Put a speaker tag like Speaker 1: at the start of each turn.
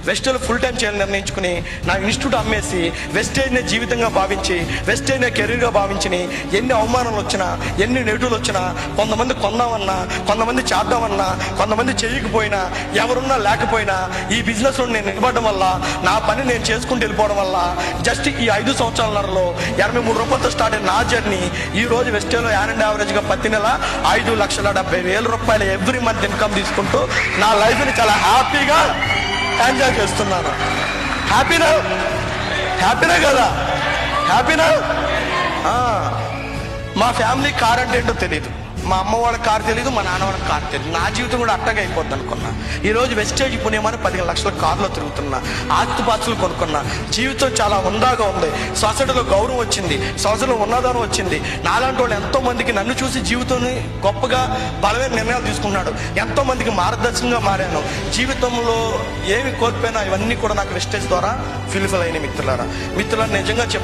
Speaker 1: వెస్టేజ్లో full time చేయాలని నిర్ణయించుకుని నా ఇన్స్టిట్యూట్ అమ్మేసి వెస్టేజ్నే జీవితంగా భావించి వెస్టేజ్నే కెరీర్గా భావించి ఎన్ని అవమానాలు వచ్చినా ఎన్ని నెగిటివ్లు వచ్చినా కొంతమంది కొందామన్నా కొంతమంది చేద్దామన్నా కొంతమంది చేయకపోయినా ఎవరున్నా లేకపోయినా ఈ బిజినెస్లో నేను నిలబడడం వల్ల నా పని నేను చేసుకుంటూ వెళ్ళిపోవడం వల్ల జస్ట్ ఈ 5 సంవత్సరాలన్నరలో 83 రూపాయలతో స్టార్ట్ అయిన నా జర్నీ ఈ రోజు వెస్టేజ్లో యావరేజ్గా ప్రతి నెల 5,70,000 రూపాయలు ఎవ్రీ మంత్ ఇన్కమ్ తీసుకుంటూ నా లైఫ్ని చాలా హ్యాపీగా ఎంజాయ్ చేస్తున్నాను. హ్యాపీనా కదా? హ్యాపీనా? మా ఫ్యామిలీ కార్ అంటే ఏంటో తెలియదు, మా అమ్మ వాళ్ళ కార్ తెలియదు, మా నాన్న వాళ్ళ కార్ తెలియదు. నా జీవితం కూడా అట్టగా అయిపోద్ది అనుకున్నా. ఈరోజు వెస్టేజ్ పుణ్యమని 15 లక్షల కార్లో తిరుగుతున్నా, ఆస్తిపాస్తులు కొనుక్కున్నా, జీవితం చాలా హుందాగా ఉంది, సొసైటీలో గౌరవం వచ్చింది, సొసైటీలో ఉన్నదానం వచ్చింది. నాలాంటి వాళ్ళు ఎంతో మందికి నన్ను చూసి జీవితాన్ని గొప్పగా బలమైన నిర్ణయాలు తీసుకున్నాడు. ఎంతో మందికి మార్గదర్శకంగా మారాను. జీవితంలో ఏమి కోల్పోయినా ఇవన్నీ కూడా నాకు వెస్టేజ్ ద్వారా ఫుల్ఫిల్ అయినాయి. మిత్రులారా నిజంగా